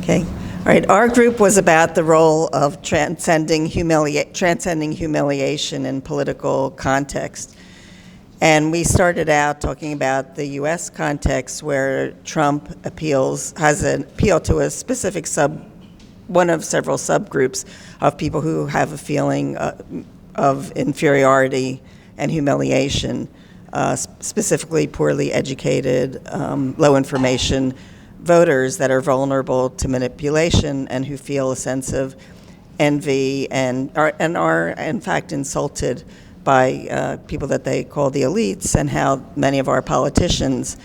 Okay. All right. Our group was about the role of transcending humiliation in political context. And we started out talking about the U.S. context where Trump has an appeal to a specific one of several subgroups of people who have a feeling of inferiority and humiliation, specifically poorly educated, low information voters that are vulnerable to manipulation and who feel a sense of envy and are in fact insulted by people that they call the elites, and how many of our politicians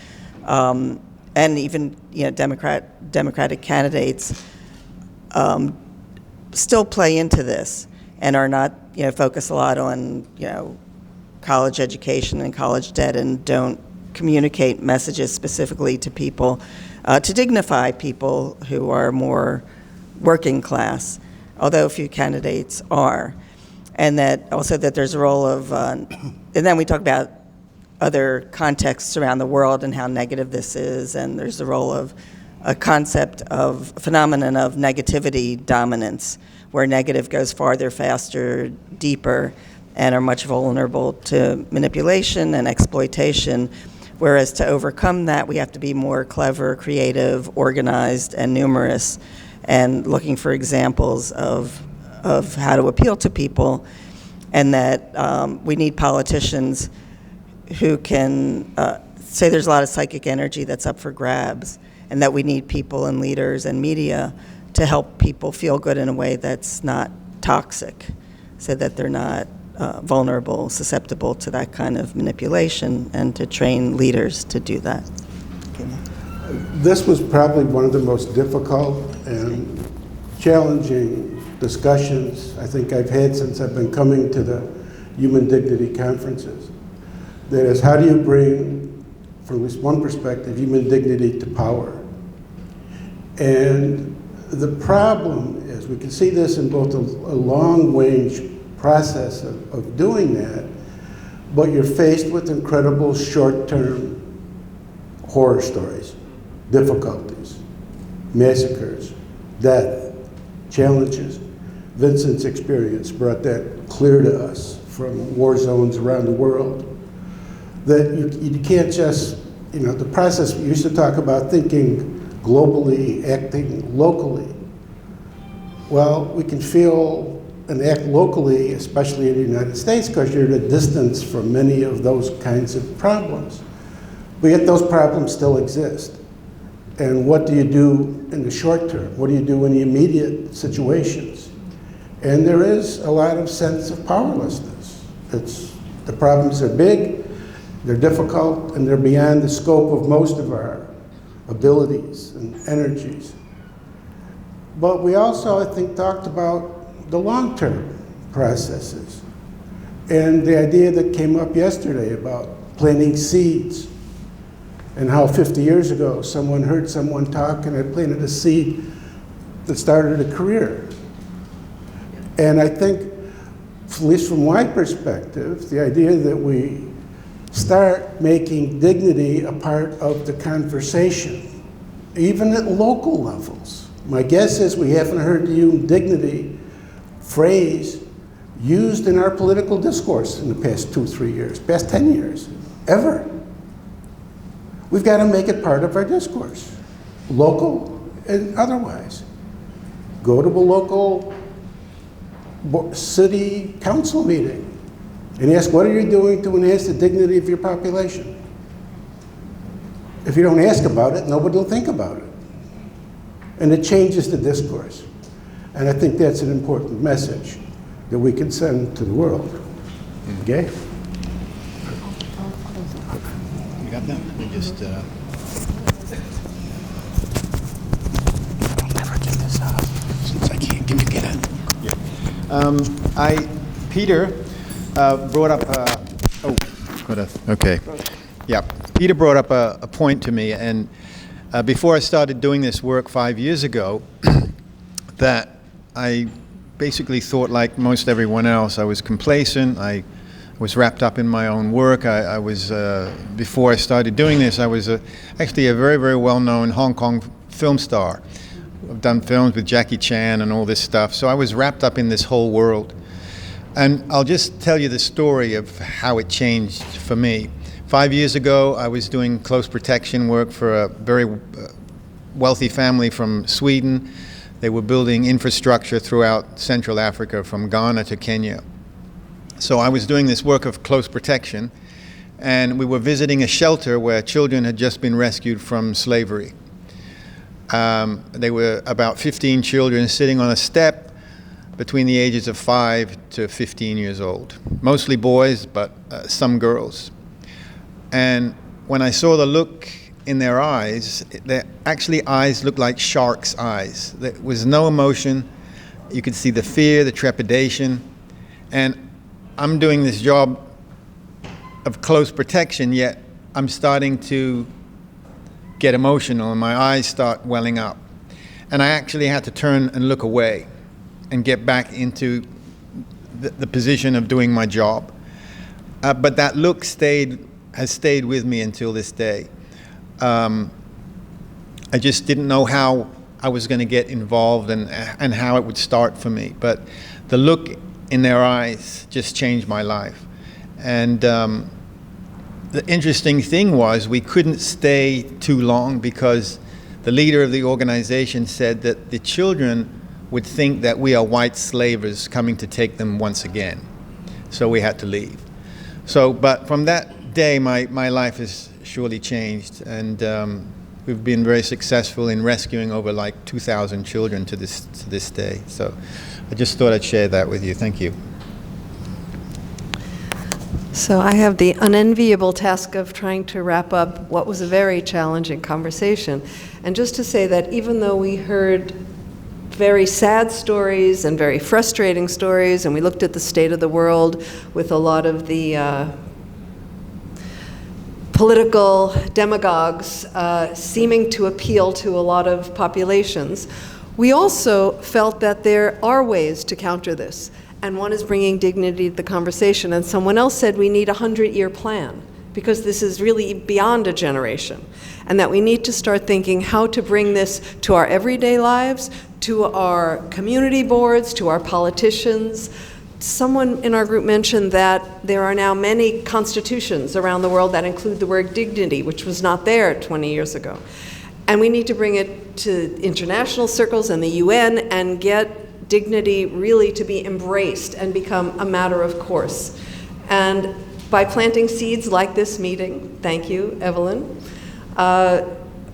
and even Democratic candidates still play into this and are not focus a lot on college education and college debt, and don't communicate messages specifically to people to dignify people who are more working class, although a few candidates are. And that there's a role of, and then we talk about other contexts around the world and how negative this is, and there's the role of a phenomenon of negativity dominance, where negative goes farther, faster, deeper, and are much vulnerable to manipulation and exploitation. Whereas to overcome that, we have to be more clever, creative, organized, and numerous, and looking for examples of how to appeal to people, and that we need politicians who can say there's a lot of psychic energy that's up for grabs, and that we need people and leaders and media to help people feel good in a way that's not toxic, so that they're not vulnerable, susceptible to that kind of manipulation, and to train leaders to do that. This was probably one of the most difficult and challenging discussions I think I've had since I've been coming to the Human Dignity conferences. That is, how do you bring, from at least one perspective, human dignity to power? And the problem is, we can see this in both a long-range process of doing that, but you're faced with incredible short-term horror stories, difficulties, massacres, death, challenges. Vincent's experience brought that clear to us from war zones around the world, that you can't just, the process, we used to talk about thinking globally, acting locally. Well, we can feel and act locally, especially in the United States, because you're at a distance from many of those kinds of problems. But yet those problems still exist. And what do you do in the short term? What do you do in the immediate situations? And there is a lot of sense of powerlessness. The problems are big, they're difficult, and they're beyond the scope of most of our abilities and energies. But we also, I think, talked about the long-term processes. And the idea that came up yesterday about planting seeds, and how 50 years ago someone heard someone talk and had planted a seed that started a career. And I think, at least from my perspective, the idea that we start making dignity a part of the conversation, even at local levels. My guess is we haven't heard the human dignity phrase used in our political discourse in the past 2 or 3 years, past 10 years, ever. We've got to make it part of our discourse, local and otherwise. Go to a local city council meeting and ask, what are you doing to enhance the dignity of your population? If you don't ask about it, nobody will think about it. And it changes the discourse. And I think that's an important message that we can send to the world. Okay? You got that? Let me just... I'll never get this out since I can't get it. Yeah. Peter brought up... okay. Yeah. Peter brought up a point to me, and before I started doing this work 5 years ago, that I basically thought, like most everyone else, I was complacent. I was wrapped up in my own work. I was, before I started doing this, I was actually a very, very well-known Hong Kong film star I've done films with Jackie Chan and all this stuff. So I was wrapped up in this whole world. And I'll just tell you the story of how it changed for me. 5 years ago, I was doing close protection work for a very wealthy family from Sweden. They were building infrastructure throughout Central Africa, from Ghana to Kenya. So I was doing this work of close protection, and we were visiting a shelter where children had just been rescued from slavery. They were about 15 children sitting on a step between the ages of 5 to 15 years old. Mostly boys, but some girls. And when I saw the look in their eyes, their actually eyes looked like sharks' eyes. There was no emotion. You could see the fear, the trepidation. And I'm doing this job of close protection, yet I'm starting to get emotional and my eyes start welling up. And I actually had to turn and look away and get back into the position of doing my job. But that look has stayed with me until this day. I just didn't know how I was going to get involved and how it would start for me. But the look in their eyes just changed my life. And the interesting thing was we couldn't stay too long because the leader of the organization said that the children would think that we are white slavers coming to take them once again. So we had to leave. But from that day, my life has surely changed, and we've been very successful in rescuing over like 2,000 children to this day. So I just thought I'd share that with you. Thank you. So I have the unenviable task of trying to wrap up what was a very challenging conversation. And just to say that even though we heard very sad stories and very frustrating stories, and we looked at the state of the world with a lot of the political demagogues seeming to appeal to a lot of populations, we also felt that there are ways to counter this. And one is bringing dignity to the conversation. And someone else said we need a 100-year plan, because this is really beyond a generation. And that we need to start thinking how to bring this to our everyday lives, to our community boards, to our politicians. Someone in our group mentioned that there are now many constitutions around the world that include the word dignity, which was not there 20 years ago. And we need to bring it to international circles and the UN and get dignity really to be embraced and become a matter of course. And by planting seeds like this meeting, thank you, Evelyn,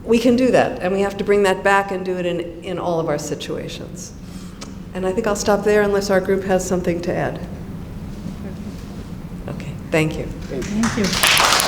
we can do that. And we have to bring that back and do it in all of our situations. And I think I'll stop there unless our group has something to add. Okay, thank you. Thank you.